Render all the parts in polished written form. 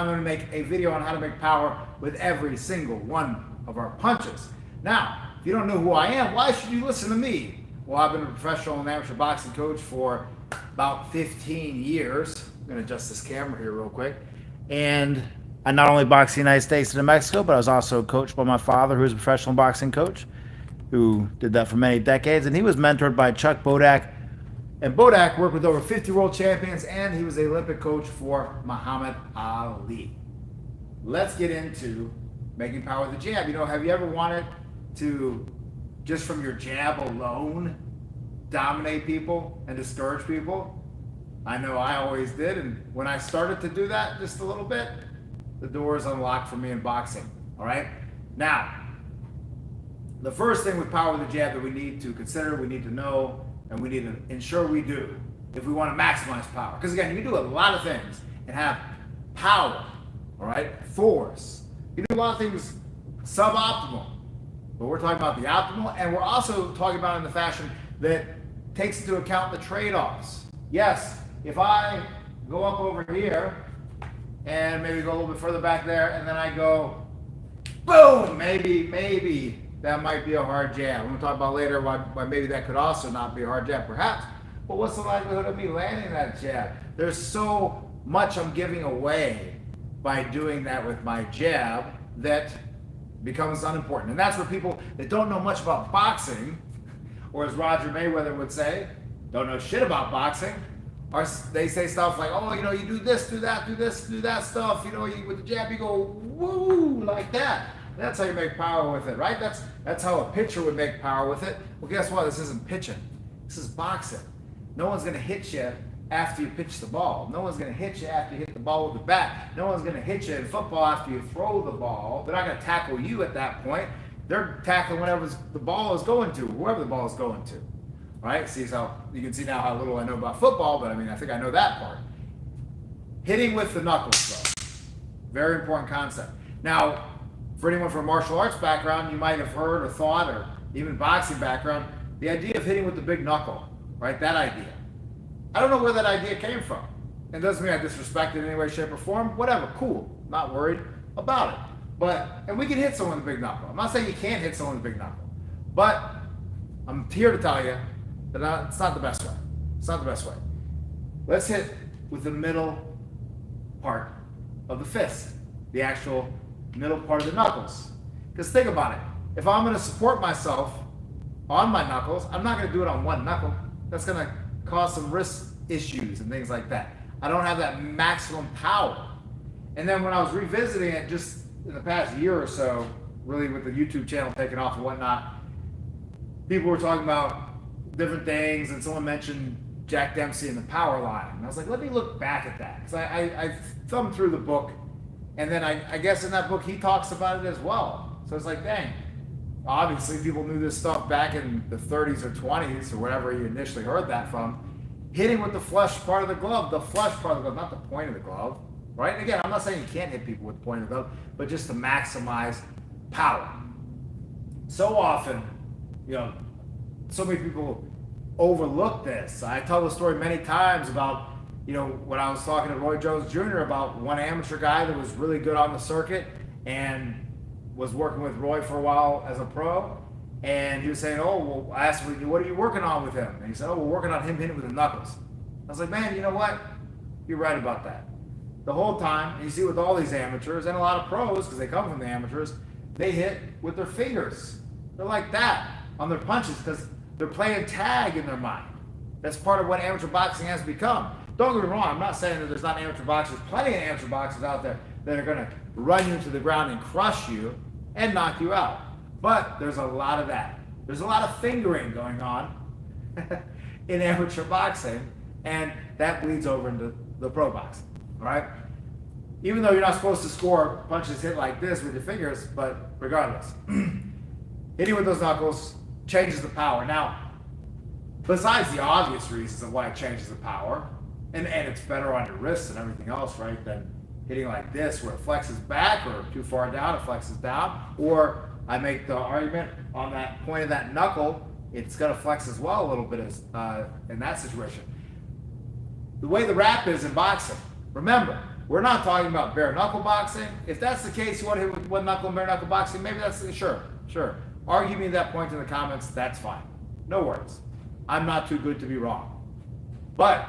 I'm going to make a video on how to make power with every single one of our punches. Now, if you don't know who I am, why should you listen to me? Well, I've been a professional and amateur boxing coach for about 15 years. I'm going to adjust this camera here real quick. And I not only boxed in the United States and in Mexico, but I was also coached by my father, who was a professional boxing coach, who did that for many decades. And he was mentored by Chuck Bodak. And Bodak worked with over 50 world champions, and he was the Olympic coach for Muhammad Ali. Let's get into making power with the jab. You know, have you ever wanted to, just from your jab alone, dominate people and discourage people? I know I always did, and when I started to do that just a little bit, the doors unlocked for me in boxing, all right? Now, the first thing with power with the jab that we need to consider, we need to know, and we need to ensure we do if we want to maximize power. Because again, you can do a lot of things and have power, all right, force. You do a lot of things suboptimal, but we're talking about the optimal, and we're also talking about it in the fashion that takes into account the trade-offs. Yes, if I go up over here and maybe go a little bit further back there, and then I go, boom, maybe that might be a hard jab. We're going to talk about later why maybe that could also not be a hard jab, perhaps. But what's the likelihood of me landing that jab? There's so much I'm giving away by doing that with my jab that becomes unimportant. And that's where people that don't know much about boxing, or as Roger Mayweather would say, don't know shit about boxing, or they say stuff like, oh, you know, you do this, do that, do this, do that stuff. You know, with the jab, you go, woo, like that. That's how you make power with it, right? That's how a pitcher would make power with it. Well, guess what? This isn't pitching. This is boxing. No one's going to hit you after you pitch the ball. No one's going to hit you after you hit the ball with the bat. No one's going to hit you in football after you throw the ball. They're not going to tackle you at that point. They're tackling whatever the ball is going to, whoever the ball is going to. Right? See how you can see now how little I know about football, but I mean, I think I know that part. Hitting with the knuckles, though. Very important concept. Now, for anyone from a martial arts background, you might have heard or thought, or even boxing background, the idea of hitting with the big knuckle, right? That idea. I don't know where that idea came from. It doesn't mean I disrespect it in any way, shape, or form. Whatever, cool. Not worried about it. And we can hit someone with the big knuckle. I'm not saying you can't hit someone with the big knuckle. But I'm here to tell you that it's not the best way. It's not the best way. Let's hit with the middle part of the fist, the actual middle part of the knuckles. Because think about it. If I'm going to support myself on my knuckles, I'm not going to do it on one knuckle. That's going to cause some wrist issues and things like that. I don't have that maximum power. And then when I was revisiting it just in the past year or so, really with the YouTube channel taking off and whatnot, people were talking about different things, and someone mentioned Jack Dempsey and the power line. And I was like, let me look back at that. Because I thumbed through the book, and then I guess in that book he talks about it as well. So it's like, dang, obviously people knew this stuff back in the 30s or 20s or whatever you initially heard that from. Hitting with the flesh part of the glove, not the point of the glove, right? And again, I'm not saying you can't hit people with the point of the glove, but just to maximize power. So often, you know, so many people overlook this. I tell the story many times about, you know, when I was talking to Roy Jones Jr. about one amateur guy that was really good on the circuit and was working with Roy for a while as a pro. And he was saying, oh, well, I asked him, what are you working on with him? And he said, oh, we're working on him hitting with the knuckles. I was like, man, you know what? You're right about that. The whole time, and you see with all these amateurs and a lot of pros, because they come from the amateurs, they hit with their fingers. They're like that on their punches because they're playing tag in their mind. That's part of what amateur boxing has become. Don't get me wrong, I'm not saying that there's not amateur boxers, plenty of amateur boxers out there that are going to run you into the ground and crush you and knock you out. But there's a lot of that. There's a lot of fingering going on in amateur boxing, and that bleeds over into the pro boxing, all right? Even though you're not supposed to score punches hit like this with your fingers, but regardless, hitting with those knuckles changes the power. Now, besides the obvious reasons of why it changes the power, and it's better on your wrists and everything else, right, than hitting like this where it flexes back, or too far down, it flexes down, or I make the argument on that point of that knuckle, it's going to flex as well a little bit in that situation. The way the wrap is in boxing, remember, We're not talking about bare knuckle boxing. If that's the case, you want to hit with one knuckle and bare knuckle boxing, maybe that's sure. Argue me that point in the comments, that's fine. No worries. I'm not too good to be wrong. But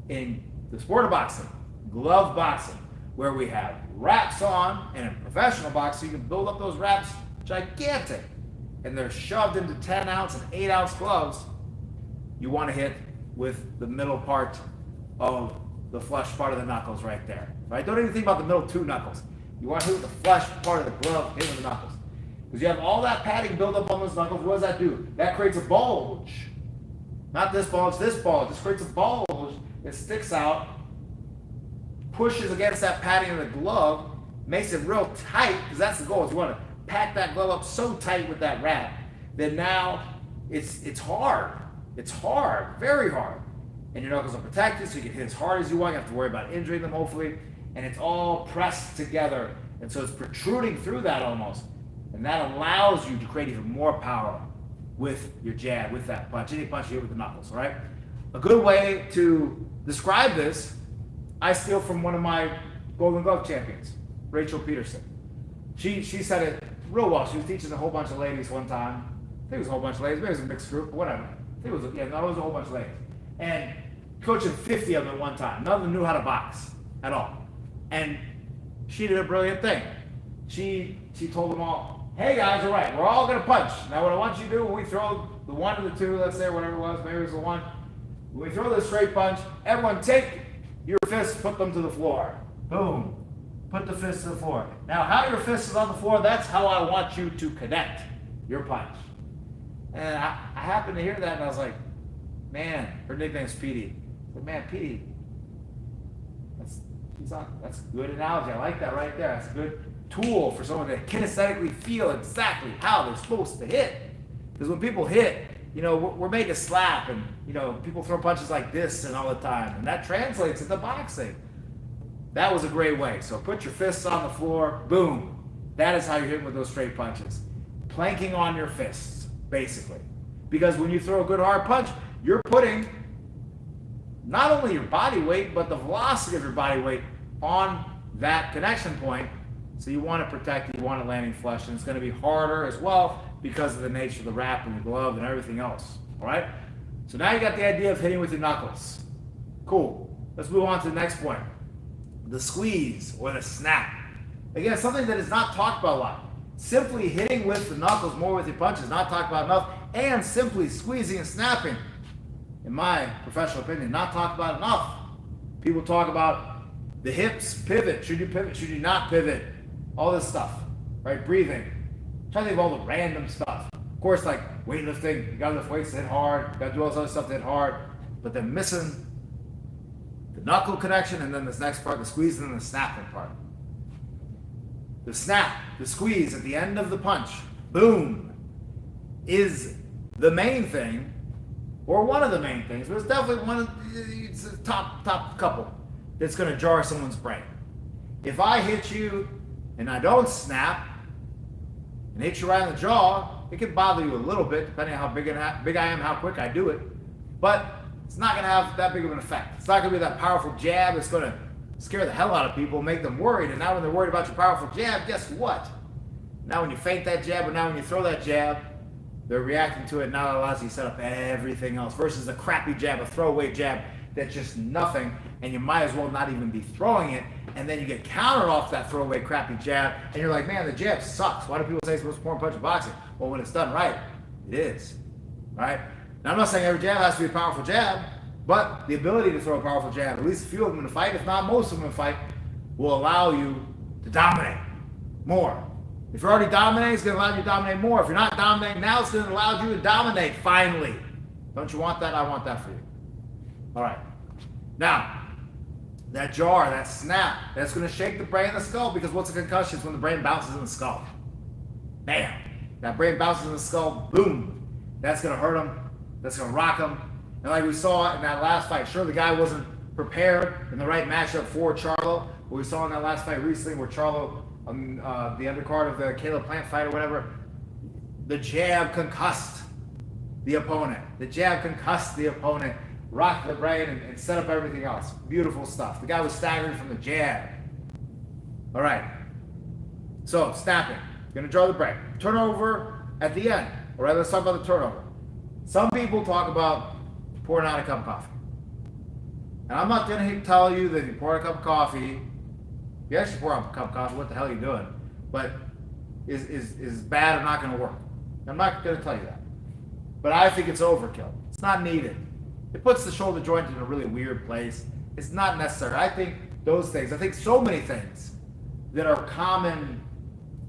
in the sport of boxing, glove boxing, where we have wraps on, and in professional boxing, you can build up those wraps gigantic, and they're shoved into 10-ounce and 8-ounce gloves. You want to hit with the middle part of the flush part of the knuckles right there. Right? Don't even think about the middle two knuckles. You want to hit with the flush part of the glove, hit with the knuckles. Because you have all that padding built up on those knuckles. What does that do? That creates a bulge. Not this bulge, this bulge. This creates a bulge that sticks out, pushes against that padding of the glove, makes it real tight, because that's the goal, is you want to pack that glove up so tight with that wrap that now it's hard. It's hard, very hard. And your knuckles are protected, so you can hit as hard as you want. You have to worry about injuring them, hopefully. And it's all pressed together. And so it's protruding through that almost. And that allows you to create even more power with your jab, with that punch. Any punch you hit with the knuckles, all right? A good way to describe this, I steal from one of my Golden Glove champions, Rachel Peterson. She said it real well. She was teaching a whole bunch of ladies one time. I think it was a whole bunch of ladies. Maybe it was a mixed group, whatever. I think it was, it was a whole bunch of ladies. And coaching 50 of them at one time. None of them knew how to box at all. And she did a brilliant thing. She told them all, hey guys, all right, we're all gonna punch. Now what I want you to do when we throw the one or the two, let's say, whatever it was, maybe it was the one, when we throw this straight punch, everyone take your fists, put them to the floor. Boom. Put the fists to the floor. Now how your fist is on the floor, that's how I want you to connect your punch. And I happened to hear that and I was like, man, her nickname's Petey. I said, man, Petey, that's a good analogy. I like that right there. That's a good tool for someone to kinesthetically feel exactly how they're supposed to hit. Because when people hit, we're made to slap, and people throw punches like this and all the time, and that translates into boxing. That was a great way. So put your fists on the floor, boom. That is how you're hitting with those straight punches. Planking on your fists, basically. Because when you throw a good hard punch, you're putting not only your body weight, but the velocity of your body weight on that connection point. So you want to protect it, you want it landing flush, and it's going to be harder as well because of the nature of the wrap and the glove and everything else. All right? So now you got the idea of hitting with your knuckles. Cool. Let's move on to the next point. The squeeze or the snap. Again, something that is not talked about a lot. Simply hitting with the knuckles more with your punches, not talked about enough, and simply squeezing and snapping, in my professional opinion, not talked about enough. People talk about the hips, pivot, should you not pivot, all this stuff, right? Breathing. I'm trying to think of all the random stuff. Of course, like weightlifting, you gotta lift weights to hit hard, you gotta do all this other stuff to hit hard, but they're missing the knuckle connection, and then this next part, the squeeze, and then the snapping part. The snap, the squeeze at the end of the punch, boom, is the main thing, or one of the main things, but it's definitely it's a top couple that's gonna jar someone's brain. If I hit you and I don't snap and hit you right in the jaw, it can bother you a little bit, depending on how big I am, how quick I do it, but it's not gonna have that big of an effect. It's not gonna be that powerful jab. It's gonna scare the hell out of people, make them worried, and now when they're worried about your powerful jab, guess what? Now when you feint that jab, or now when you throw that jab, they're reacting to it. Now it allows you to set up everything else versus a crappy jab, a throwaway jab that's just nothing, and you might as well not even be throwing it, and then you get countered off that throwaway crappy jab, and you're like, man, the jab sucks. Why do people say it's the most important punch in boxing? Well, when it's done right, it is. Right? Now, I'm not saying every jab has to be a powerful jab, but the ability to throw a powerful jab, at least a few of them in a fight, if not most of them in a fight, will allow you to dominate more. If you're already dominating, it's going to allow you to dominate more. If you're not dominating now, it's going to allow you to dominate finally. Don't you want that? I want that for you. All right. Now, that jar, that snap, that's going to shake the brain and the skull, because what's a concussion? It's when the brain bounces in the skull. Bam. That brain bounces in the skull. Boom. That's going to hurt them. That's going to rock them. And like we saw in that last fight, sure, the guy wasn't prepared in the right matchup for Charlo. But we saw in that last fight recently where Charlo, on the undercard of the Caleb Plant fight or whatever, the jab concussed the opponent. The jab concussed the opponent, rocked the brain, and set up everything else. Beautiful stuff. The guy was staggering from the jab. All right. So snapping. You're gonna draw the break. Turnover at the end. All right. Let's talk about the turnover. Some people talk about pouring out a cup of coffee, and I'm not gonna tell you that if you pour a cup of coffee, you actually pour out a cup of coffee. What the hell are you doing? But is bad or not gonna work? I'm not gonna tell you that. But I think it's overkill. It's not needed. It puts the shoulder joint in a really weird place. It's not necessary. I think those things, I think so many things that are common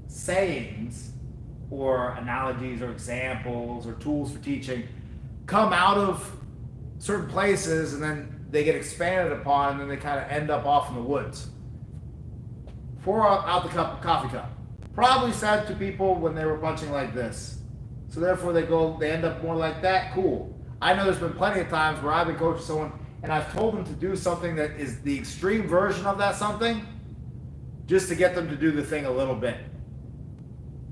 sayings or analogies or examples or tools for teaching come out of certain places and then they get expanded upon and then they kind of end up off in the woods. Pour out the coffee cup. Probably said to people when they were punching like this. So therefore they end up more like that. Cool. I know there's been plenty of times where I've been coaching someone and I've told them to do something that is the extreme version of that something just to get them to do the thing a little bit.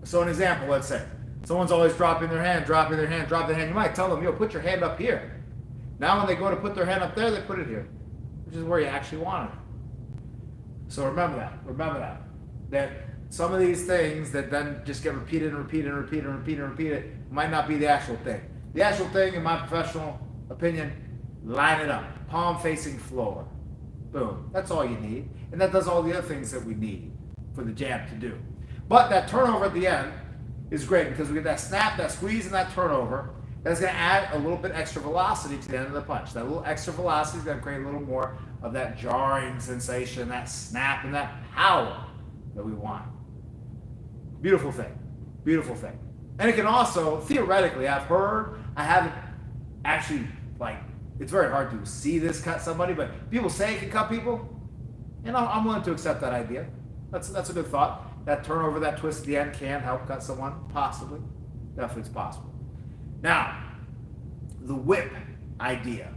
So an example, let's say someone's always dropping their hand. You might tell them, put your hand up here. Now when they go to put their hand up there, they put it here, which is where you actually want it. So remember that some of these things that then just get repeated might not be the actual thing. The actual thing, in my professional opinion, line it up, palm facing floor. Boom. That's all you need. And that does all the other things that we need for the jab to do. But that turnover at the end is great because we get that snap, that squeeze, and that turnover. That's going to add a little bit extra velocity to the end of the punch. That little extra velocity is going to create a little more of that jarring sensation, that snap, and that power that we want. Beautiful thing. And it can also, theoretically, I haven't actually, it's very hard to see this cut somebody, but people say it can cut people, and I'm willing to accept that idea. That's a good thought. That turnover, that twist at the end can help cut someone, possibly. Definitely it's possible. Now, the whip idea.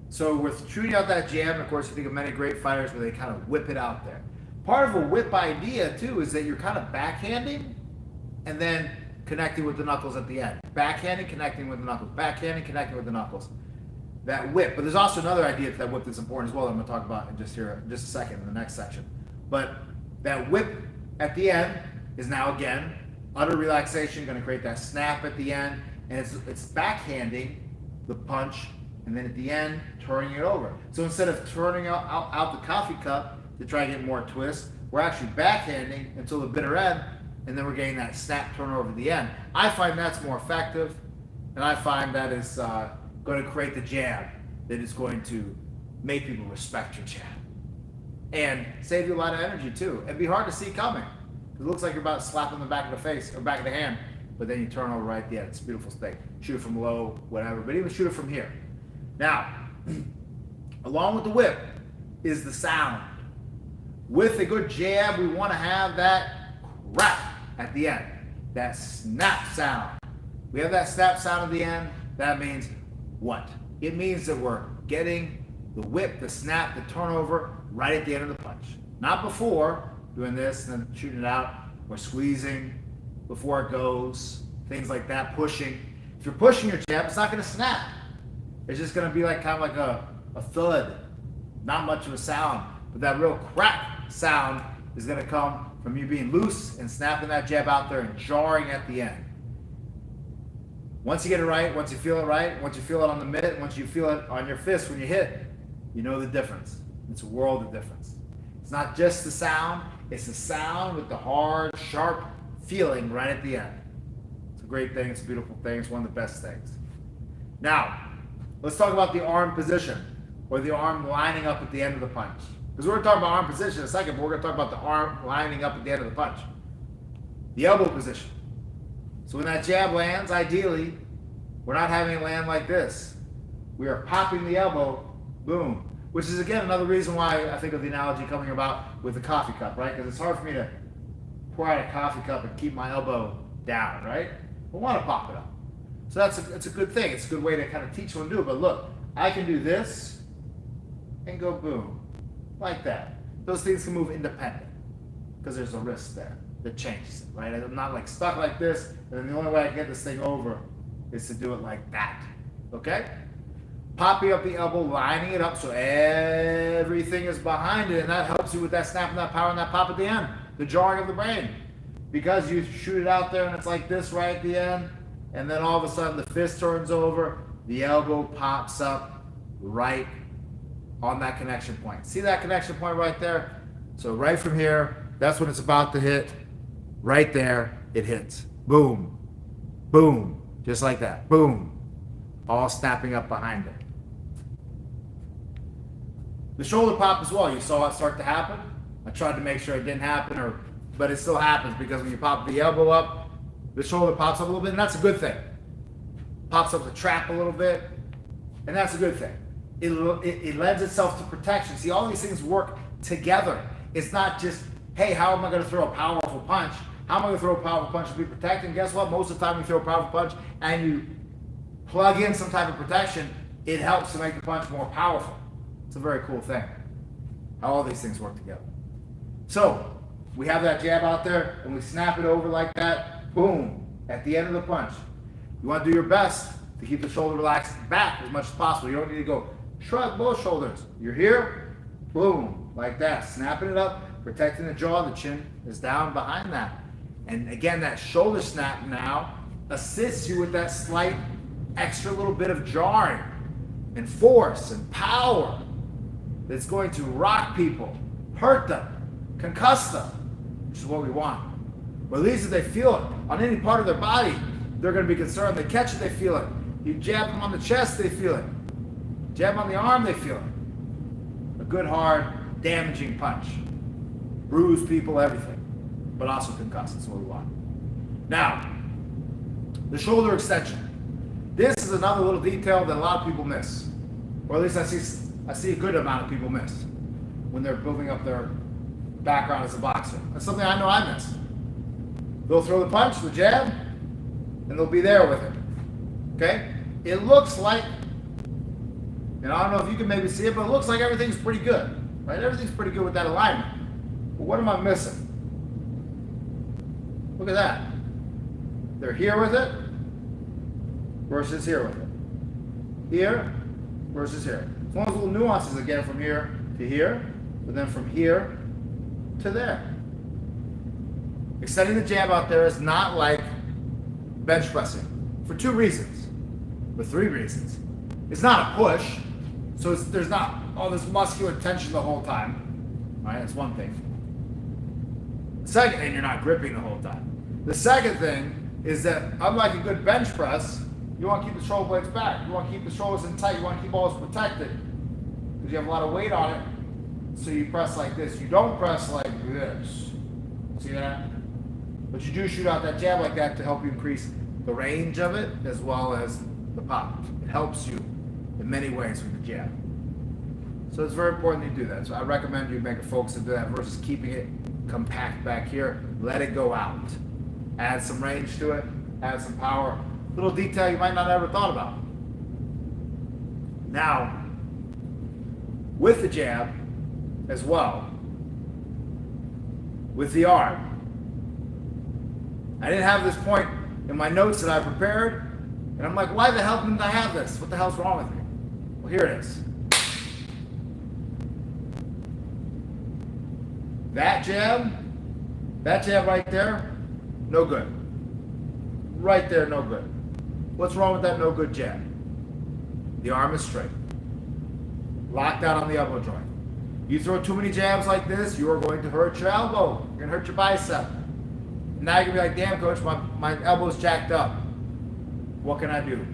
So with shooting out that jab, of course, you think of many great fighters where they kind of whip it out there. Part of a whip idea, too, is that you're kind of backhanding and then connecting with the knuckles at the end. Backhanding, connecting with the knuckles. Backhanding, connecting with the knuckles. That whip. But there's also another idea to that whip that's important as well that I'm going to talk about in just a second in the next section. But that whip at the end is now, again, utter relaxation, going to create that snap at the end. And it's backhanding the punch and then at the end, turning it over. So instead of turning out the coffee cup to try and get more twist, we're actually backhanding until the bitter end, and then we're getting that snap turnover at the end. I find that's more effective, and I find that is going to create the jab that is going to make people respect your jab. And save you a lot of energy too. It'd be hard to see coming. It looks like you're about to slap in the back of the face or back of the hand, but then you turn over right at the end. It's a beautiful thing. Shoot it from low, whatever, but even shoot it from here. Now, along with the whip is the sound. With a good jab, we want to have that crack at the end, that snap sound. We have that snap sound at the end. That means what? It means that we're getting the whip, the snap, the turnover right at the end of the punch. Not before doing this and then shooting it out or squeezing before it goes, things like that, pushing. If you're pushing your jab, it's not going to snap. It's just going to be kind of like a thud, not much of a sound. But that real crack sound is going to come from you being loose and snapping that jab out there and jarring at the end. Once you get it right, once you feel it right, once you feel it on the mitt, once you feel it on your fist when you hit, you know the difference. It's a world of difference. It's not just the sound, it's the sound with the hard, sharp feeling right at the end. It's a great thing, it's a beautiful thing, it's one of the best things. Now, let's talk about the arm position, or the arm lining up at the end of the punch. Because we're going to talk about arm position in a second, but we're going to talk about the arm lining up at the end of the punch. The elbow position. So when that jab lands, ideally, we're not having it land like this. We are popping the elbow, boom. Which is, again, another reason why I think of the analogy coming about with the coffee cup, right? Because it's hard for me to pour out a coffee cup and keep my elbow down, right? We want to pop it up. So that's a good thing. It's a good way to kind of teach one to do it. But look, I can do this and go boom, like that. Those things can move independent because there's a wrist there that changes it, right? I'm not stuck like this, and then the only way I can get this thing over is to do it like that, okay? popping up the elbow, lining it up so everything is behind it, and that helps you with that snap and that power and that pop at the end, the jarring of the brain. Because you shoot it out there and it's like this right at the end, and then all of a sudden the fist turns over, the elbow pops up right on that connection point. See that connection point right there? So right from here, that's when it's about to hit. Right there, it hits. Boom. Boom. Just like that. Boom. All snapping up behind it. The shoulder pop as well. You saw it start to happen. I tried to make sure it didn't happen, but it still happens because when you pop the elbow up, the shoulder pops up a little bit, and that's a good thing. Pops up the trap a little bit, and that's a good thing. It lends itself to protection. See, all these things work together. It's not just, hey, how am I going to throw a powerful punch? How am I going to throw a powerful punch to be protected? And guess what? Most of the time you throw a powerful punch and you plug in some type of protection, it helps to make the punch more powerful. It's a very cool thing, how all these things work together. So, we have that jab out there, and we snap it over like that, boom, at the end of the punch. You want to do your best to keep the shoulder relaxed back as much as possible. You don't need to go shrug both shoulders. You're here, boom, like that, snapping it up, protecting the jaw, the chin is down behind that. And again, that shoulder snap now assists you with that slight extra little bit of jarring and force and power that's going to rock people, hurt them, concuss them, which is what we want. Or at least if they feel it on any part of their body, they're going to be concerned. They catch it, they feel it. You jab them on the chest, they feel it. Jab them on the arm, they feel it. A good, hard, damaging punch. Bruise people, everything. But also concuss. That's what we want. Now, the shoulder extension. This is another little detail that a lot of people miss. Or at least I see a good amount of people miss when they're building up their background as a boxer. That's something I know I miss. They'll throw the punch, the jab, and they'll be there with it. Okay? It looks like, and I don't know if you can maybe see it, but it looks like everything's pretty good. Right? Everything's pretty good with that alignment. But what am I missing? Look at that. They're here with it versus here with it. Here versus here. It's one of those little nuances again from here to here, but then from here to there. Extending the jab out there is not like bench pressing for two reasons, or three reasons. It's not a push, so there's not all this muscular tension the whole time. All right, that's one thing. Second, and you're not gripping the whole time. The second thing is that unlike a good bench press, you want to keep the shoulder blades back. You want to keep the shoulders in tight. You want to keep all this protected because you have a lot of weight on it. So you press like this. You don't press like this. See that? But you do shoot out that jab like that to help you increase the range of it as well as the pop. It helps you in many ways with the jab. So it's very important you do that. So I recommend you make a focus to do that versus keeping it compact back here. Let it go out. Add some range to it. Add some power. Little detail you might not have ever thought about. Now, with the jab as well, with the arm, I didn't have this point in my notes that I prepared, and I'm like, why the hell didn't I have this? What the hell's wrong with me? Well, here it is. That jab right there, no good. Right there, no good. What's wrong with that no good jab? The arm is straight. Locked out on the elbow joint. You throw too many jabs like this, you are going to hurt your elbow. You're going to hurt your bicep. Now you're going to be like, damn coach, my elbow's jacked up. What can I do?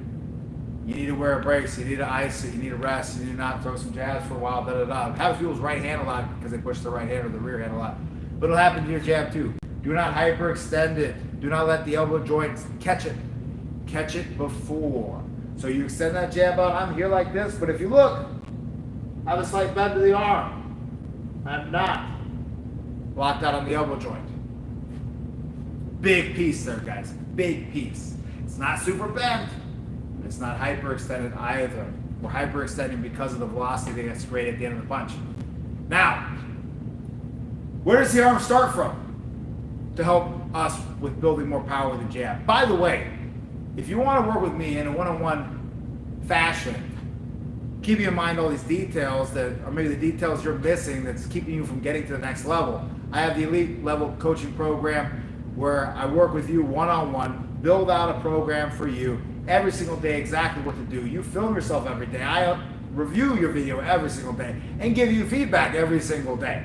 You need to wear a brace, you need to ice it, you need to rest, you need to not throw some jabs for a while, da-da-da. Have people's right hand a lot because they push the right hand or the rear hand a lot. But it'll happen to your jab too. Do not hyperextend it. Do not let the elbow joints catch it. Catch it before. So you extend that jab out. I'm here like this, but if you look, I have a slight bend to the arm. I'm not locked out on the elbow joint. Big piece there, guys. Big piece. It's not super bent. It's not hyperextended either. We're hyperextending because of the velocity that gets created at the end of the punch. Now, where does the arm start from to help us with building more power with the jab? By the way, if you want to work with me in a one-on-one fashion keeping in mind all these details that, or maybe the details you're missing that's keeping you from getting to the next level. I have the elite level coaching program where I work with you one-on-one, build out a program for you every single day, exactly what to do. You film yourself every day. I review your video every single day and give you feedback every single day.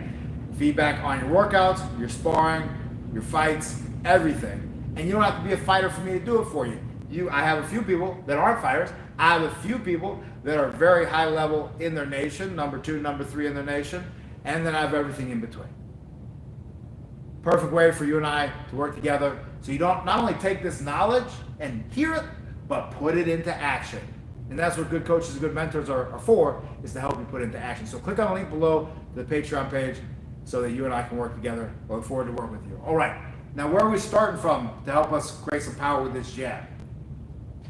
Feedback on your workouts, your sparring, your fights, everything. And you don't have to be a fighter for me to do it for you. I have a few people that aren't fighters. I have a few people that are very high level in their nation, number 2, number 3 in their nation, and then I have everything in between. Perfect way for you and I to work together so you don't not only take this knowledge and hear it, but put it into action. And that's what good coaches and good mentors are for, is to help you put it into action. So click on the link below the Patreon page so that you and I can work together. I look forward to working with you. All right, now where are we starting from to help us create some power with this jab?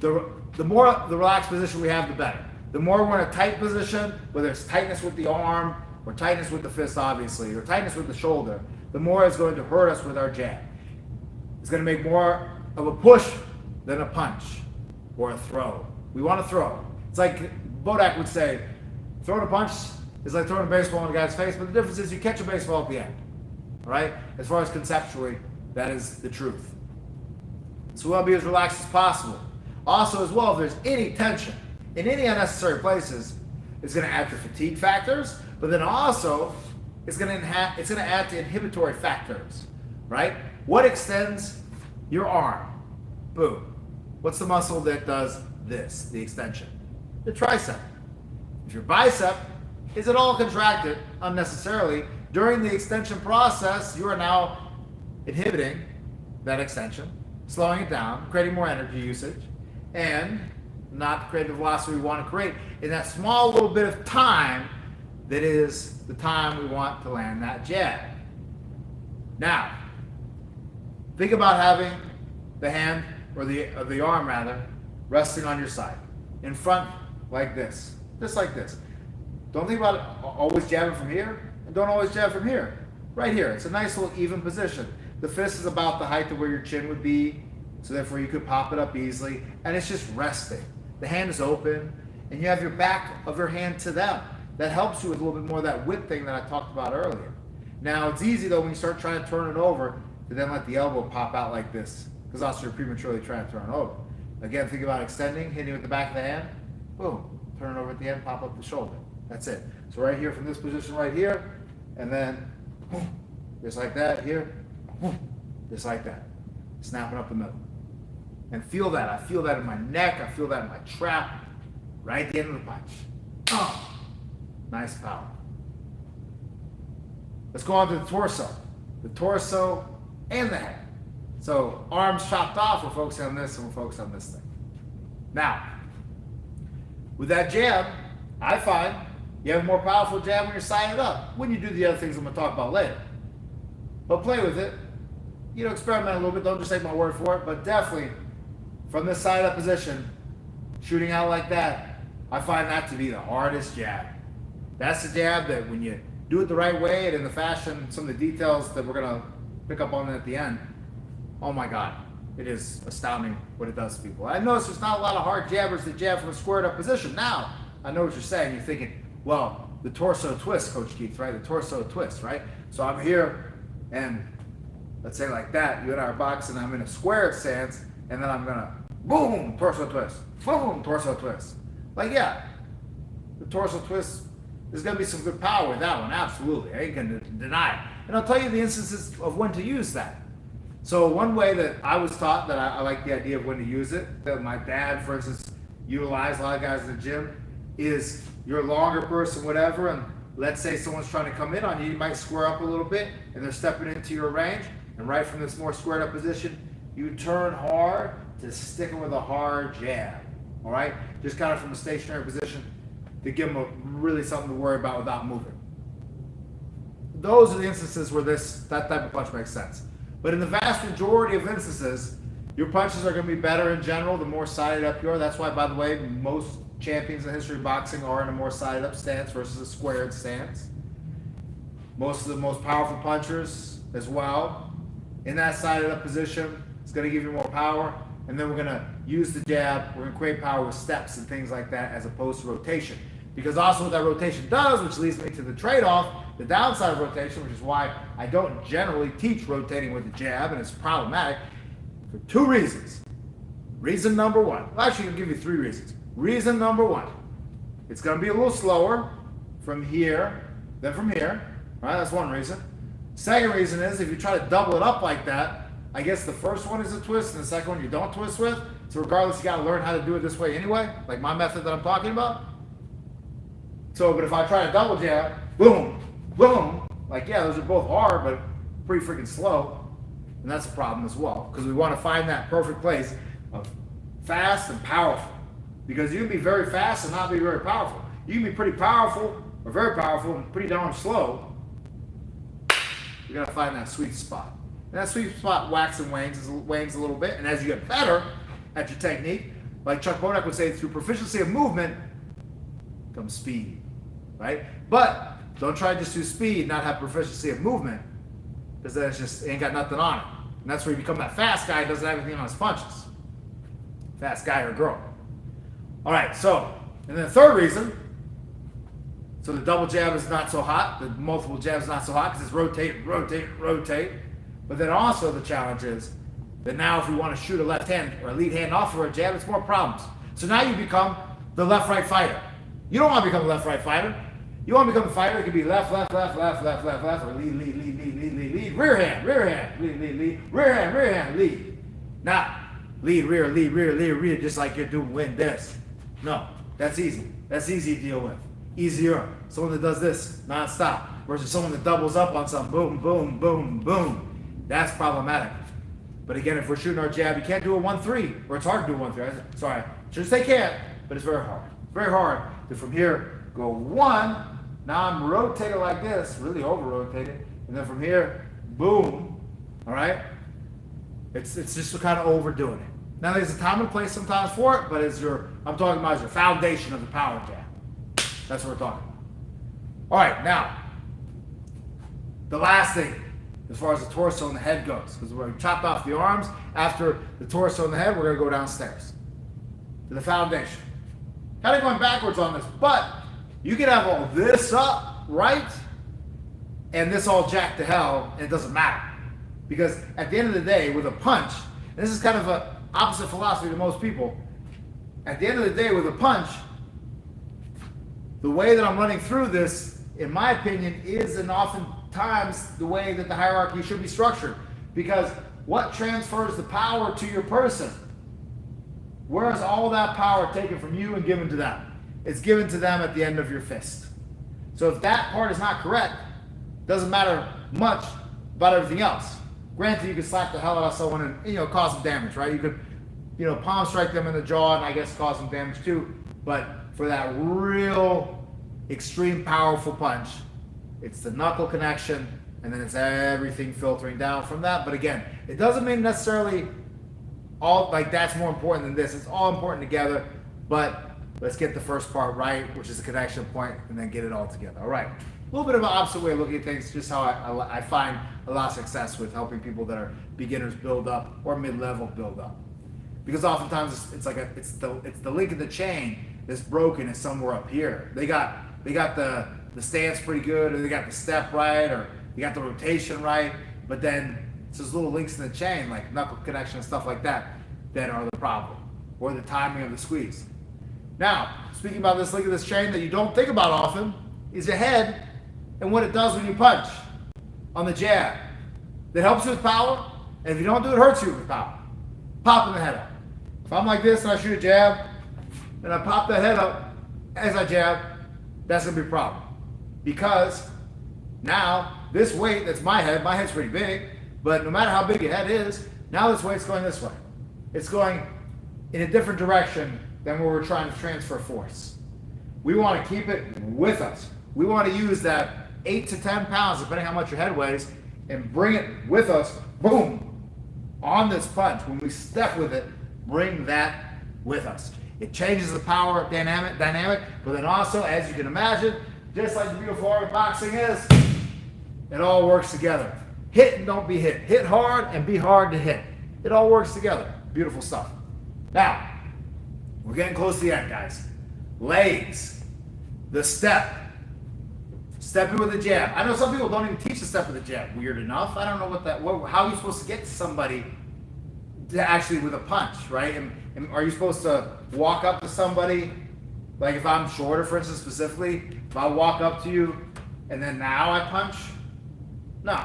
The more the relaxed position we have, the better. The more we're in a tight position, whether it's tightness with the arm, or tightness with the fist, obviously, or tightness with the shoulder, the more it's going to hurt us with our jab. It's going to make more of a push than a punch or a throw. We want to throw. It's like Bodak would say, throwing a punch is like throwing a baseball in a guy's face, but the difference is you catch a baseball at the end. All right? As far as conceptually, that is the truth. So we want to be as relaxed as possible. Also, as well, if there's any tension in any unnecessary places, it's going to add to fatigue factors, but then also it's going to add to inhibitory factors, right? What extends your arm? Boom. What's the muscle that does this, the extension? The tricep. If your bicep is at all contracted unnecessarily during the extension process, you are now inhibiting that extension, slowing it down, creating more energy usage, and not create the velocity we want to create in that small little bit of time that is the time we want to land that jab. Now, think about having the hand, or the arm rather, resting on your side, in front like this, just like this. Don't think about it always jabbing from here, and don't always jab from here. Right here, it's a nice little even position. The fist is about the height of where your chin would be, so therefore you could pop it up easily, and it's just resting. The hand is open, and you have your back of your hand to them. That helps you with a little bit more of that width thing that I talked about earlier. Now, it's easy though when you start trying to turn it over to then let the elbow pop out like this, because also you're prematurely trying to turn it over. Again, think about extending, hitting with the back of the hand, boom, turn it over at the end, pop up the shoulder. That's it. So right here from this position right here, and then just like that here, just like that, snapping up the middle. And feel that. I feel that in my neck. I feel that in my trap. Right at the end of the punch. Oh, nice power. Let's go on to the torso. The torso and the head. So arms chopped off, we're focusing on this and we're focused on this thing. Now, with that jab, I find you have a more powerful jab when you're sided up, when you do the other things I'm going to talk about later. But play with it. You know, experiment a little bit. Don't just take my word for it, but definitely from this side up position, shooting out like that, I find that to be the hardest jab. That's the jab that when you do it the right way and in the fashion, some of the details that we're going to pick up on at the end, oh my God, it is astounding what it does to people. I notice there's not a lot of hard jabbers that jab from a squared up position. Now, I know what you're saying. You're thinking, well, the torso twist, Coach Keith, right? The torso twist, right? So I'm here and let's say like that, you and I are boxing, I'm in a squared stance, and then I'm gonna boom, torso twist, boom, torso twist. Like, yeah, the torso twist, there's gonna be some good power with that one, absolutely. I ain't gonna deny it. And I'll tell you the instances of when to use that. So one way that I was taught that I like the idea of when to use it, that my dad, for instance, utilized, a lot of guys in the gym, is you're a longer person, whatever, and let's say someone's trying to come in on you, you might square up a little bit, and they're stepping into your range, and right from this more squared up position, you turn hard to sticking with a hard jab, all right? Just kind of from a stationary position to give them really something to worry about without moving. Those are the instances where that type of punch makes sense. But in the vast majority of instances, your punches are going to be better in general the more sided up you are. That's why, by the way, most champions in the history of boxing are in a more sided up stance versus a squared stance. Most of the most powerful punchers as well in that sided up position. It's going to give you more power, and then we're going to use the jab. We're going to create power with steps and things like that as opposed to rotation. Because also what that rotation does, which leads me to the trade-off, the downside of rotation, which is why I don't generally teach rotating with the jab, and it's problematic for two reasons. Reason number one, well, actually I'll give you three reasons. Reason number one, it's going to be a little slower from here than from here, right? That's one reason. Second reason is if you try to double it up like that, I guess the first one is a twist and the second one you don't twist with. So regardless, you got to learn how to do it this way anyway, like my method that I'm talking about. So, but if I try to double jab, boom, boom, like yeah, those are both hard, but pretty freaking slow. And that's a problem as well, because we want to find that perfect place of fast and powerful. Because you can be very fast and not be very powerful. You can be pretty powerful or very powerful and pretty darn slow. You got to find that sweet spot. And that sweet spot waxes and wanes a little bit. And as you get better at your technique, like Chuck Bodak would say, through proficiency of movement comes speed, right? But don't try to just do speed, not have proficiency of movement, because then it's just ain't got nothing on it. And that's where you become that fast guy who doesn't have anything on his punches. Fast guy or girl. All right, so, and then the third reason, so the double jab is not so hot, the multiple jab is not so hot because it's rotate, rotate, rotate. But then also the challenge is that now if we want to shoot a left hand or a lead hand off for a jab, it's more problems. So now you become the left-right fighter. You don't want to become a left-right fighter. You want to become a fighter that can be left, left, left, left, left, left, left, or lead, lead, lead, lead, lead, lead, lead, rear hand, lead, lead, lead, rear hand, lead. Not lead, rear, just like you're doing this. No, that's easy. That's easy to deal with. Easier. Someone that does this non-stop versus someone that doubles up on something. Boom, boom, boom, boom. That's problematic. But again, if we're shooting our jab, you can't do a 1-3, or it's hard to do a 1-3. Sorry, shouldn't say can't, but it's very hard. Very hard to from here go 1. Now I'm rotated like this, really over-rotated, and then from here, boom. All right. It's just kind of overdoing it. Now there's a time and place sometimes for it, but I'm talking about your foundation of the power jab. That's what we're talking about. All right, now the last thing, as far as the torso and the head goes, because we're chopped off the arms. After the torso and the head, we're going to go downstairs to the foundation. Kind of going backwards on this, but you can have all this up, right, and this all jacked to hell, and it doesn't matter. Because at the end of the day, with a punch, and this is kind of an opposite philosophy to most people, at the end of the day, with a punch, the way that I'm running through this, in my opinion, is and oftentimes the way that the hierarchy should be structured. Because what transfers the power to your person? Where is all that power taken from you and given to them? It's given to them at the end of your fist. So if that part is not correct, it doesn't matter much about everything else. Granted, you could slap the hell out of someone and cause some damage, right? You could palm strike them in the jaw and I guess cause some damage too. But for that real extreme powerful punch, it's the knuckle connection and then it's everything filtering down from that. But again, it doesn't mean necessarily all like that's more important than this. It's all important together, but let's get the first part right, which is the connection point, and then get it all together. All right. A little bit of an opposite way of looking at things, just how I find a lot of success with helping people that are beginners build up or mid-level build up. Because oftentimes it's the link in the chain that's broken is somewhere up here. They got the stance pretty good, or they got the step right, or they got the rotation right, but then it's those little links in the chain, like knuckle connection and stuff like that are the problem, or the timing of the squeeze. Now, speaking about this link in this chain that you don't think about often is your head and what it does when you punch on the jab. That helps you with power, and if you don't do it, it hurts you with power. Popping the head up. If I'm like this and I shoot a jab, and I pop that head up as I jab, that's going to be a problem. Because now, this weight, that's my head's pretty big, but no matter how big your head is, now this weight's going this way. It's going in a different direction than where we're trying to transfer force. We want to keep it with us. We want to use that 8 to 10 pounds, depending how much your head weighs, and bring it with us, boom, on this punch. When we step with it, bring that with us. It changes the power dynamic, but then also, as you can imagine, just like the beautiful art of boxing is, it all works together. Hit and don't be hit. Hit hard and be hard to hit. It all works together. Beautiful stuff. Now, we're getting close to the end, guys. Legs. the step. Stepping with a jab. I know some people don't even teach the step with a jab. Weird enough. I don't know how are you supposed to get to somebody to actually with a punch, right? And are you supposed to walk up to somebody? Like if I'm shorter, for instance, specifically, if I walk up to you and then now I punch? No.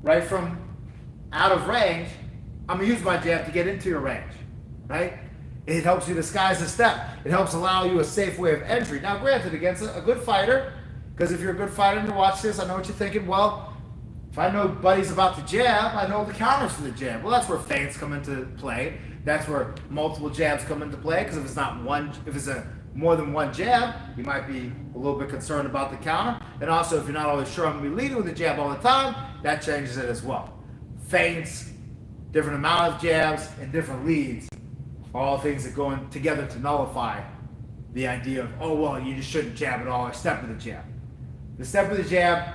Right from out of range, I'm going to use my jab to get into your range, right? It helps you disguise the step. It helps allow you a safe way of entry. Now, granted, against a good fighter, because if you're a good fighter and you watch this, I know what you're thinking. Well, if I know Buddy's about to jab, I know the counters for the jab. Well, that's where feints come into play. That's where multiple jabs come into play. Because if it's more than one jab, you might be a little bit concerned about the counter. And also, if you're not always sure I'm going to be leading with the jab all the time, that changes it as well. Feints, different amount of jabs, and different leads are all things that go in together to nullify the idea of, oh, well, you just shouldn't jab at all or step with the jab. The step with the jab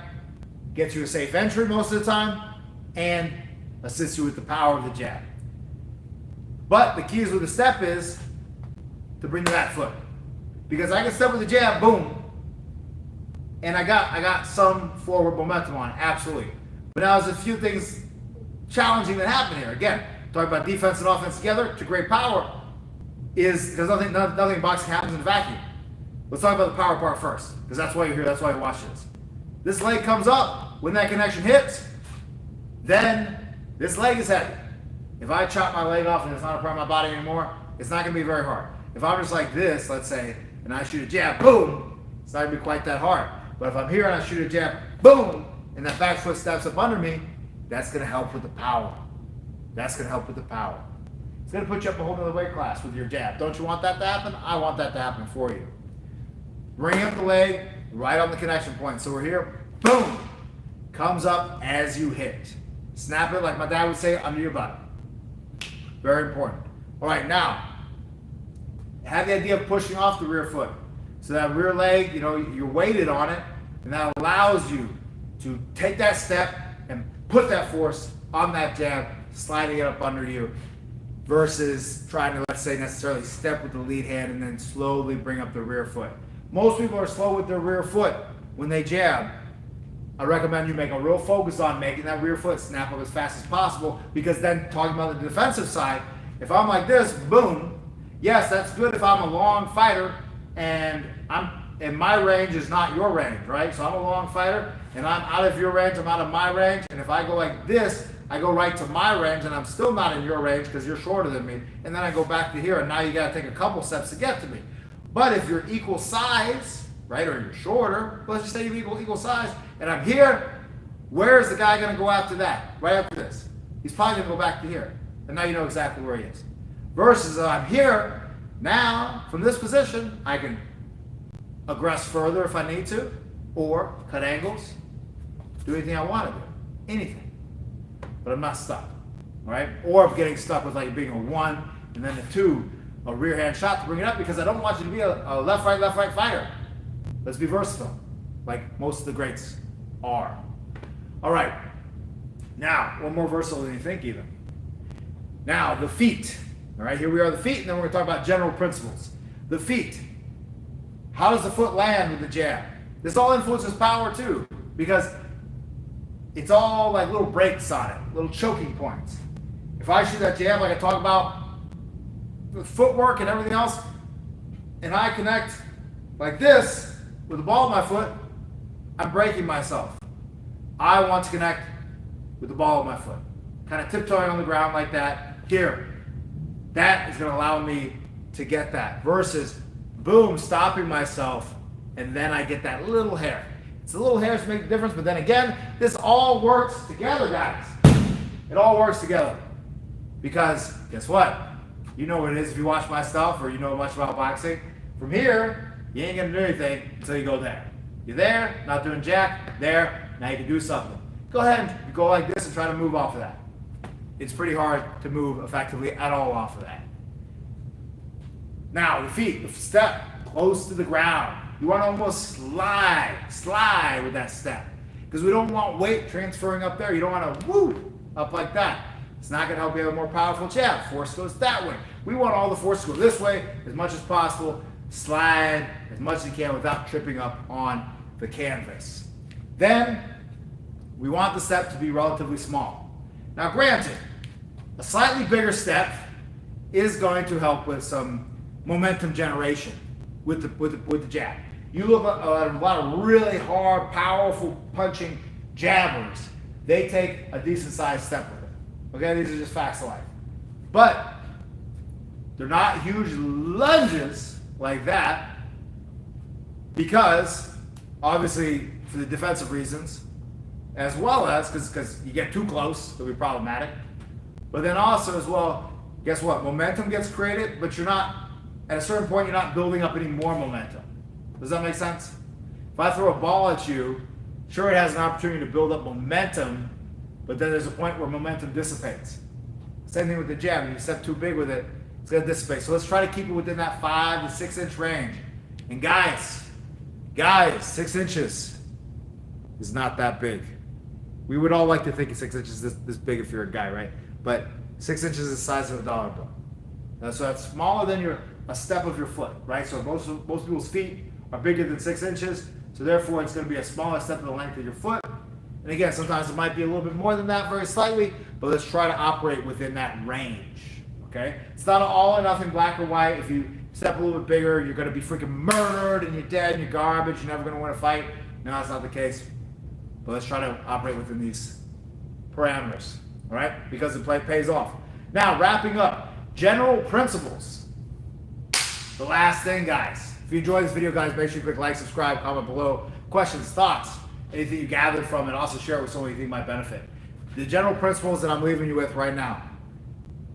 gets you a safe entry most of the time and assists you with the power of the jab. But the keys with the step is to bring the back foot. Because I can step with the jab, boom, and I got some forward momentum on it, absolutely. But now there's a few things challenging that happen here. Again, talking about defense and offense together to great power is because nothing in boxing happens in a vacuum. Let's talk about the power part first, because that's why you're here, that's why you watch this. This leg comes up, when that connection hits, then this leg is heavy. If I chop my leg off and it's not a part of my body anymore, it's not going to be very hard. If I'm just like this, let's say, and I shoot a jab, boom, it's not going to be quite that hard. But if I'm here and I shoot a jab, boom, and that back foot steps up under me, that's going to help with the power. That's going to help with the power. It's going to put you up a whole other weight class with your jab. Don't you want that to happen? I want that to happen for you. Bring up the leg right on the connection point. So we're here, boom, comes up as you hit. Snap it, like my dad would say, under your butt. Very important. All right, now, have the idea of pushing off the rear foot. So that rear leg, you're weighted on it, and that allows you to take that step and put that force on that jab, sliding it up under you, versus trying to, let's say, necessarily step with the lead hand and then slowly bring up the rear foot. Most people are slow with their rear foot when they jab. I recommend you make a real focus on making that rear foot snap up as fast as possible, because then talking about the defensive side, if I'm like this, boom, yes, that's good if I'm a long fighter and my range is not your range, right? So I'm a long fighter and I'm out of your range, I'm out of my range, and if I go like this, I go right to my range and I'm still not in your range because you're shorter than me, and then I go back to here and now you got to take a couple steps to get to me. But if you're equal size, right, or you're shorter, let's just say you're equal size, and I'm here, where is the guy going to go after that? Right after this. He's probably going to go back to here. And now you know exactly where he is. Versus I'm here, now, from this position, I can aggress further if I need to, or cut angles, do anything I want to do. Anything. But I'm not stuck. All right? Or I'm getting stuck with like being a 1 and then a 2, a rear hand shot to bring it up, because I don't want you to be a left-right fighter. Let's be versatile, like most of the greats are. All right. Now, one more versatile than you think even. Now, the feet. All right, here we are, the feet, and then we're going to talk about general principles. The feet. How does the foot land with the jab? This all influences power too, because it's all like little breaks on it, little choking points. If I shoot that jab like I talk about with footwork and everything else, and I connect like this with the ball of my foot, I'm breaking myself. I want to connect with the ball of my foot. Kind of tiptoeing on the ground like that. Here. That is going to allow me to get that. Versus, boom, stopping myself, and then I get that little hair. It's the little hairs that make the difference, but then again, this all works together, guys. It all works together. Because, guess what? You know what it is if you watch my stuff or you know much about boxing. From here, you ain't going to do anything until you go there. You're there, not doing jack, there, now you can do something. Go ahead and go like this and try to move off of that. It's pretty hard to move effectively at all off of that. Now, the feet, the step close to the ground. You want to almost slide with that step. Because we don't want weight transferring up there. You don't want to woo up like that. It's not going to help you have a more powerful jab. Force goes that way. We want all the force to go this way as much as possible slide as much as you can without tripping up on the canvas. Then we want the step to be relatively small. Now granted, a slightly bigger step is going to help with some momentum generation with the jab. You look at a lot of really hard, powerful punching jabbers. They take a decent sized step with it. Okay, these are just facts of life. But they're not huge lunges like that because obviously for the defensive reasons, as well as because you get too close, it'll be problematic. But then also as well, guess what? Momentum gets created, but you're not, at a certain point, you're not building up any more momentum. Does that make sense? If I throw a ball at you, sure it has an opportunity to build up momentum, but then there's a point where momentum dissipates. Same thing with the jab. If you step too big with it, it's going to dissipate. So let's try to keep it within that 5 to 6 inch range. And guys, 6 inches is not that big. We would all like to think 6 inches is this big if you're a guy, right? But 6 inches is the size of a dollar bill. So that's smaller than a step of your foot, right? So most people's feet are bigger than 6 inches. So therefore, it's going to be a smaller step of the length of your foot. And again, sometimes it might be a little bit more than that, very slightly, but let's try to operate within that range, okay? It's not an all or nothing, black or white. If you step a little bit bigger, you're going to be freaking murdered and you're dead and you're garbage. You're never going to win a fight. No, that's not the case. But let's try to operate within these parameters, all right? Because the play pays off. Now, wrapping up, general principles. The last thing, guys. If you enjoyed this video, guys, make sure you click like, subscribe, comment below. Questions, thoughts, anything you gathered from it. Also share it with someone you think might benefit. The general principles that I'm leaving you with right now.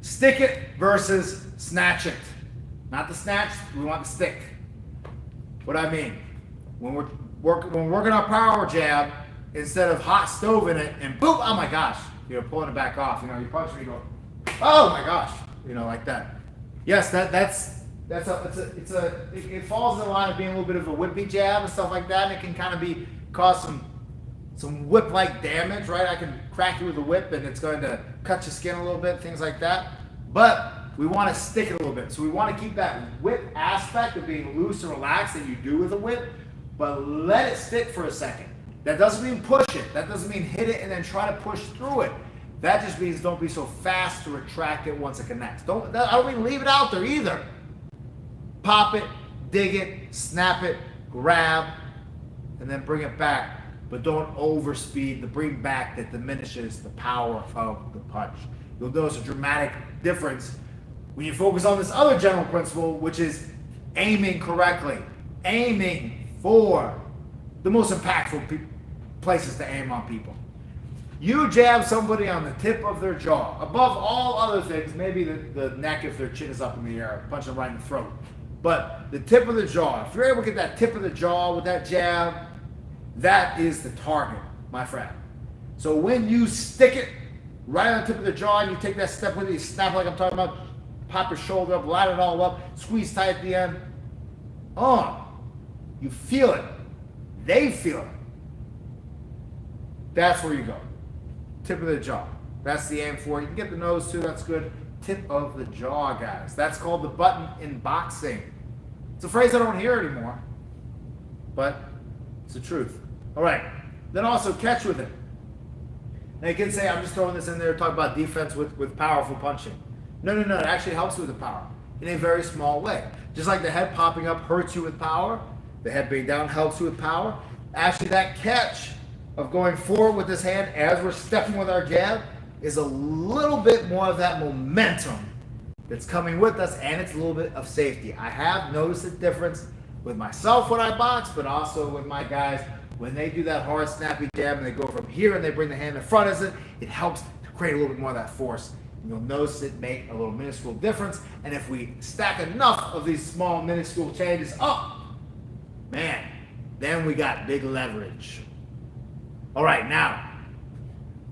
Stick it versus snatch it. Not the snatch, we want the stick. What I mean, when we're working our power jab, instead of hot stoving it and boom, oh my gosh, you're pulling it back off. You know, you punch and you go, oh my gosh, you know, like that. Yes, it falls in the line of being a little bit of a whippy jab and stuff like that, and it can kind of cause some whip-like damage, right? I can crack you with a whip and it's going to cut your skin a little bit, things like that. But we want to stick it a little bit. So we want to keep that whip aspect of being loose and relaxed that you do with a whip, but let it stick for a second. That doesn't mean push it. That doesn't mean hit it and then try to push through it. That just means don't be so fast to retract it once it connects. I don't mean leave it out there either. Pop it, dig it, snap it, grab, and then bring it back. But don't overspeed the bring back that diminishes the power of the punch. You'll notice a dramatic difference when you focus on this other general principle, which is aiming correctly. Aiming for the most impactful places to aim on people. You jab somebody on the tip of their jaw. Above all other things, maybe the neck if their chin is up in the air, punch them right in the throat. But the tip of the jaw, if you're able to get that tip of the jaw with that jab, that is the target, my friend. So when you stick it right on the tip of the jaw and you take that step with it, you snap like I'm talking about, pop your shoulder up, line it all up, squeeze tight at the end. You feel it. They feel it. That's where you go. Tip of the jaw. That's the aim for it. You can get the nose too, that's good. Tip of the jaw, guys. That's called the button in boxing. It's a phrase I don't hear anymore, but it's the truth. All right. Then also catch with it. Now you can say, I'm just throwing this in there to talk about defense with powerful punching. No. It actually helps with the power in a very small way. Just like the head popping up hurts you with power, the head being down helps you with power. Actually, that catch of going forward with this hand as we're stepping with our jab is a little bit more of that momentum that's coming with us, and it's a little bit of safety. I have noticed a difference with myself when I box, but also with my guys when they do that hard snappy jab and they go from here and they bring the hand in front of it helps to create a little bit more of that force. And you'll notice it make a little minuscule difference, and if we stack enough of these small minuscule changes up, man, then we got big leverage. All right, now,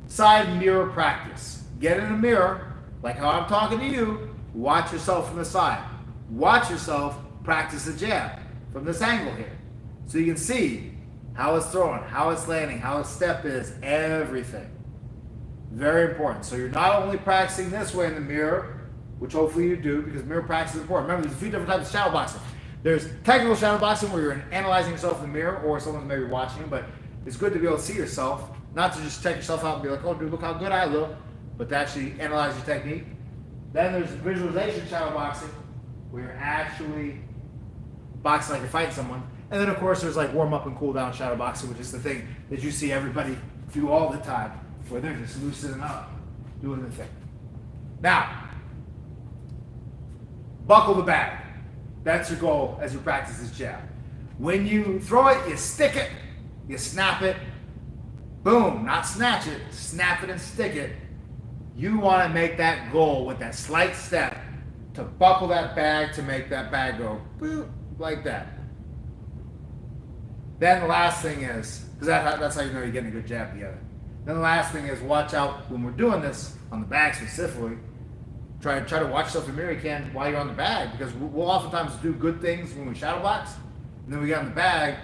side mirror practice. Get in a mirror, like how I'm talking to you, watch yourself from the side. Watch yourself practice the jab from this angle here. So you can see how it's throwing, how it's landing, how its step is, everything. Very important. So you're not only practicing this way in the mirror, which hopefully you do, because mirror practice is important. Remember, there's a few different types of shadow boxing. There's technical shadow boxing where you're analyzing yourself in the mirror or someone's maybe watching you, but it's good to be able to see yourself, not to just check yourself out and be like, oh dude, look how good I look, but to actually analyze your technique. Then there's visualization shadow boxing where you're actually boxing like you're fighting someone. And then of course there's like warm up and cool down shadow boxing, which is the thing that you see everybody do all the time, where they're just loosening up, doing the thing. Now, buckle the bag. That's your goal as you practice this jab. When you throw it, you stick it, you snap it, boom, not snatch it, snap it and stick it. You want to make that goal with that slight step to buckle that bag to make that bag go boop, like that. Then the last thing is, because that's how you know you're getting a good jab together. Then the last thing is watch out when we're doing this, on the bag specifically, try to watch yourself in the mirror you can while you're on the bag, because we'll oftentimes do good things when we shadow box, and then we get on the bag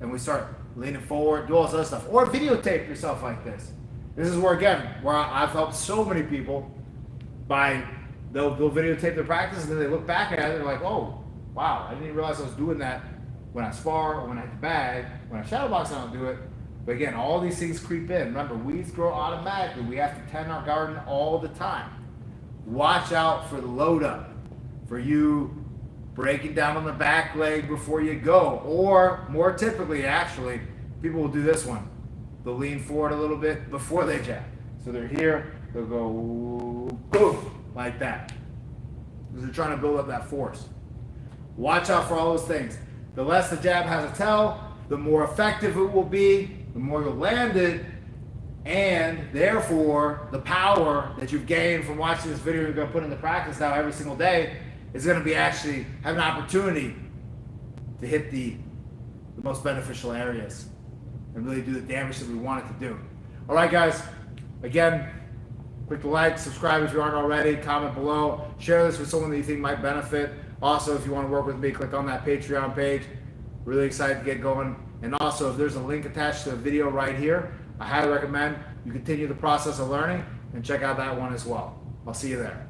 and we start leaning forward, do all this other stuff. Or videotape yourself like this. This is where, again, where I've helped so many people by, they'll videotape their practice and then they look back at it and they're like, oh, wow, I didn't realize I was doing that when I spar or when I hit the bag. When I shadow box, I don't do it. But again, all these things creep in. Remember, weeds grow automatically. We have to tend our garden all the time. Watch out for the load up, for you breaking down on the back leg before you go. Or more typically, actually, people will do this one. They'll lean forward a little bit before they jab. So they're here, they'll go boom, like that. Because they're trying to build up that force. Watch out for all those things. The less the jab has a tell, the more effective it will be, the more you'll land it, and therefore the power that you've gained from watching this video you're going to put into practice now every single day is going to be actually have an opportunity to hit the most beneficial areas and really do the damage that we want it to do. All right, guys. Again, click the like, subscribe if you aren't already, comment below, share this with someone that you think might benefit. Also, if you want to work with me, click on that Patreon page. Really excited to get going. And also, if there's a link attached to the video right here, I highly recommend you continue the process of learning and check out that one as well. I'll see you there.